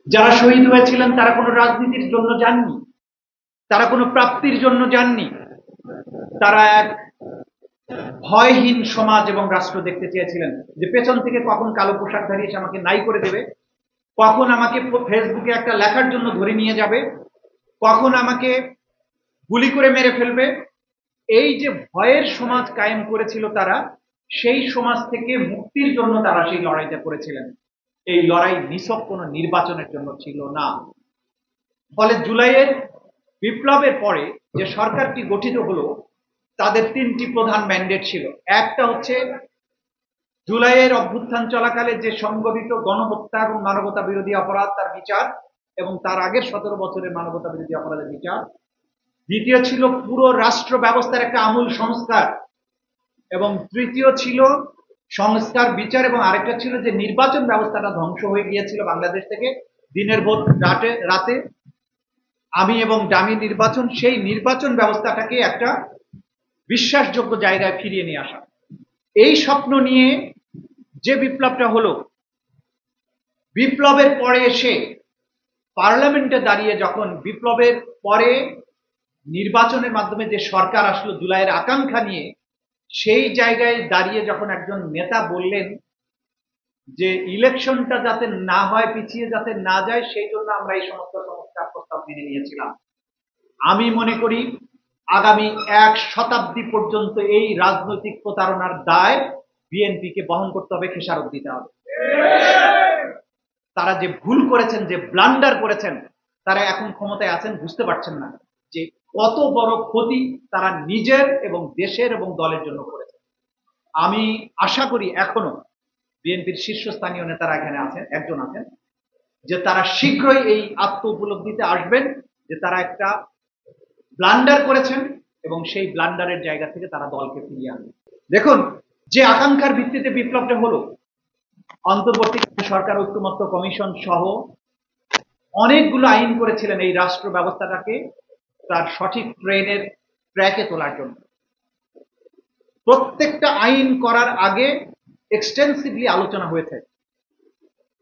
যারা শহীদ হয়েছিলেন তারা কোনো রাজনীতির জন্য যাননি, তারা কোনো প্রাপ্তির জন্য যাননি, তারা এক ভয়হীন সমাজ এবং রাষ্ট্র দেখতে চেয়েছিলেন, যে পেছন থেকে কখন কালো পোশাকধারী এসে আমাকে নাই করে দেবে, কখন আমাকে ফেসবুকে একটা লেখার জন্য ধরে নিয়ে যাবে, কখন আমাকে গুলি করে মেরে ফেলবে। এই যে ভয়ের সমাজ কায়েম করেছিল তারা, সেই সমাজ থেকে মুক্তির জন্য তারা সেই লড়াইটা করেছিলেন। এই লড়াই নিছক কোনো নির্বাচনের জন্য ছিল না। ফলে জুলাইয়ের বিপ্লবের পরে যে সরকারটি গঠিত হলো, তাদের তিনটি প্রধান ম্যান্ডেট ছিল। একটা হচ্ছে জুলাইয়ের অভ্যুত্থান চলাকালে যে সংগঠিত গণহত্যা এবং মানবতা বিরোধী অপরাধ তার বিচার, এবং তার আগের 17 বছরের মানবতা বিরোধী অপরাধের বিচার। দ্বিতীয় ছিল পুরো রাষ্ট্র ব্যবস্থার একটা আমূল সংস্কার, এবং তৃতীয় ছিল সংস্কার বিচার, এবং আরেকটা ছিল যে নির্বাচন ব্যবস্থাটা ধ্বংস হয়ে গিয়েছিল বাংলাদেশ থেকে। দিনের ভোট রাতে আমি এবং ডামি নির্বাচন, সেই নির্বাচন ব্যবস্থাটাকে একটা বিশ্বাসযোগ্য জায়গায় ফিরিয়ে নিয়ে আসা। এই স্বপ্ন নিয়ে যে বিপ্লবটা হলো, বিপ্লবের পরে এসে পার্লামেন্টে দাঁড়িয়ে যখন বিপ্লবের পরে নির্বাচনের মাধ্যমে যে সরকার আসলো জুলাইয়ের আকাঙ্ক্ষা নিয়ে, সেই জায়গায় দাঁড়িয়ে যখন একজন নেতা বললেন যে ইলেকশনটা যাতে না হয়, পিছিয়ে যাতে না যায়, সেই জন্য আমরা এই সমস্ত সংস্কার প্রস্তাব মেনে নিয়েছিলাম। আমি মনে করি আগামী 1 শতাব্দী পর্যন্ত এই রাজনৈতিক প্রতারণার দায় বিএনপিকে বহন করতে হবে, খেসারত দিতে হবে। তারা যে ভুল করেছেন, যে ব্লান্ডার করেছেন, তারা এখন ক্ষমতায় আছেন, বুঝতে পারছেন না যে কত বড় ক্ষতি তারা নিজের এবং দেশের এবং দলের জন্য করেছে। আমি আশা করি এখনো বিএনপির শীর্ষস্থানীয় নেতারা এখানে আছেন, একজন আছেন, যে তারা শীঘ্রই এই আত্ম উপলব্ধিতে আসবেন যে তারা একটা ব্লান্ডার করেছেন, এবং সেই ব্লান্ডারের জায়গা থেকে তারা দলকে ফিরিয়ে আনবে। দেখুন, যে আকাঙ্ক্ষার ভিত্তিতে বিপ্লবটা হলো, অন্তর্বর্তী সরকার ঐক্যমত্য কমিশন সহ অনেকগুলো আইন করেছিলেন এই রাষ্ট্র ব্যবস্থাটাকে তার সঠিক ট্র্যাকে তোলার জন্য। প্রত্যেকটা আইন করার আগে এক্সটেন্সিভলি আলোচনা হয়েছে।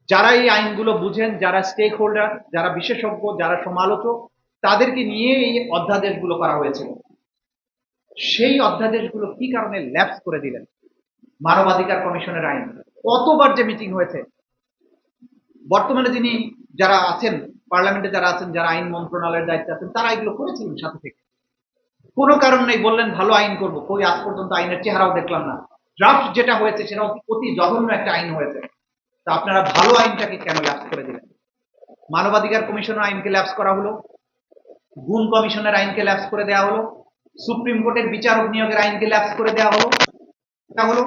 যারা এই আইনগুলো বুঝেন, যারা স্টেক হোল্ডার, যারা বিশেষজ্ঞ, যারা সমালোচক, তাদেরকে নিয়ে এই অধ্যাদেশগুলো করা হয়েছিল। সেই অধ্যাদেশগুলো কি কারণে ল্যাপস করে দিলেন? মানবাধিকার কমিশনের আইন কতবার যে মিটিং হয়েছে। বর্তমানে যিনি যারা আছেন পার্লামেন্টে, যারা আছেন, যারা আইন মন্ত্রণালয়ের দায়িত্বে আছেন, তারা এগুলো করেছিলেন সাথে থেকে। কোনো কারণ নেই, বললেন ভালো আইন করবো, কই আজ পর্যন্ত আইনের চেহারাও দেখলাম না। ড্রাফট যেটা হয়েছে সেটা অতি জঘন্য একটা আইন হয়েছে। তা আপনারা ভালো আইনটাকে কেন ল্যাপস করে দিলেন? মানবাধিকার কমিশনের আইনকে ল্যাপস করা হলো, গুম কমিশনের আইনকে ল্যাপস করে দেওয়া হলো, সুপ্রিম কোর্টের বিচারক নিয়োগের আইনকে ল্যাপস করে দেওয়া হলো। এটা হলো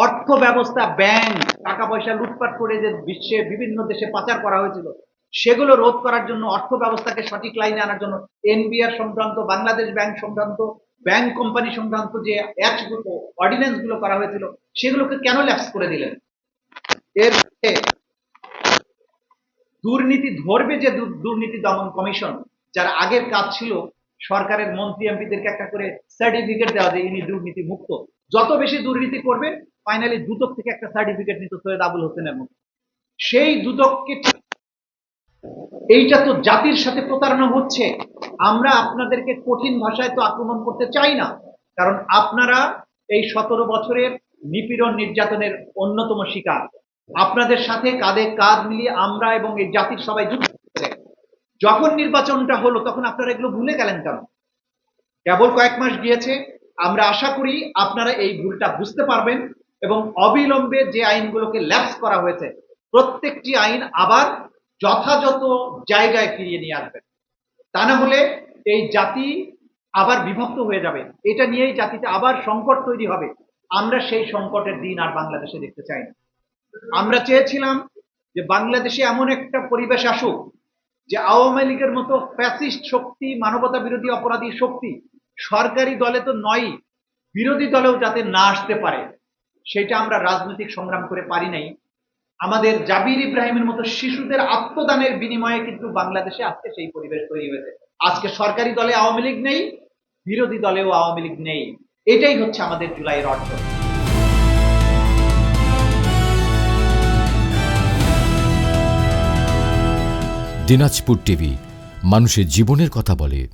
অর্থ ব্যবস্থা, ব্যাংক, টাকা পয়সা লুটপাট করে যে বিশ্বে বিভিন্ন দেশে পাচার করা হয়েছিল, সেগুলো রোধ করার জন্য, অর্থ ব্যবস্থাকে সঠিক লাইনে আনার জন্য এনবিআর সংক্রান্ত, বাংলাদেশ ব্যাংক সংক্রান্ত, ব্যাংক কোম্পানি সংক্রান্ত যে অ্যাক্টগুলো, অর্ডিন্যান্স গুলো করা হয়েছিল, সেগুলোকে কেন ল্যাপস করে দিলেন? এর দুর্নীতি ধরবে যে দুর্নীতি দমন কমিশন, যার আগের কাজ ছিল সরকারের মন্ত্রী এমপিদেরকে একটা করে সার্টিফিকেট দেওয়া, যে ইনি দুর্নীতি মুক্ত। যত বেশি দুর্নীতি করবে, ফাইনালি দুদক থেকে একটা সার্টিফিকেট নিত সৈয়দ আবুল হোসেনের মতো। সেই দুদককে, এইটা তো জাতির সাথে প্রতারণা হচ্ছে। আমরা আপনাদেরকে কঠিন ভাষায় তো আক্রমণ করতে চাই না, কারণ আপনারা এই 17 বছরের নিপীড়ন নির্যাতনের অন্যতম শিকার। আপনাদের সাথে কাঁধে কাঁধ মিলিয়ে আমরা এবং এই জাতির সবাই যুক্ত হয়েছে। যখন নির্বাচনটা হলো তখন আপনারা এগুলো ভুলে গেলেন কেন? কেবল কয়েক মাস গিয়েছে, আমরা আশা করি আপনারা এই ভুলটা বুঝতে পারবেন এবং অবিলম্বে যে আইনগুলোকে ল্যাপস করা হয়েছে, প্রত্যেকটি আইন আবার যথাযথ জায়গায় ফিরিয়ে নিয়ে আসবেন। তা না হলে এই জাতি আবার বিভক্ত হয়ে যাবে, এটা নিয়েই জাতিতে আবার সংকট তৈরি হবে। আমরা সেই সংকটের দিন আর বাংলাদেশে দেখতে চাই না। আমরা চেয়েছিলাম যে বাংলাদেশে এমন একটা পরিবেশ আসুক যে আওয়ামী লীগের মতো ফ্যাসিস্ট শক্তি, মানবতা বিরোধী অপরাধী শক্তি সরকারি দলে তো নয়, বিরোধী দলেও যাতে না আসতে পারে, সেটা আমরা রাজনৈতিক সংগ্রাম করে পারি নাই। আমাদের জাবির ইব্রাহিমের মতো শিশুদের আত্মদানের বিনিময়ে কিন্তু বাংলাদেশে আজকে সেই পরিবেশ তৈরি হয়েছে। আজকে সরকারি দলে আওয়ামী লীগ নেই, বিরোধী দলেও আওয়ামী লীগ নেই। এটাই হচ্ছে আমাদের জুলাইয়ের অর্জন। দিনাজপুর টিভি, মানুষের জীবনের কথা বলে।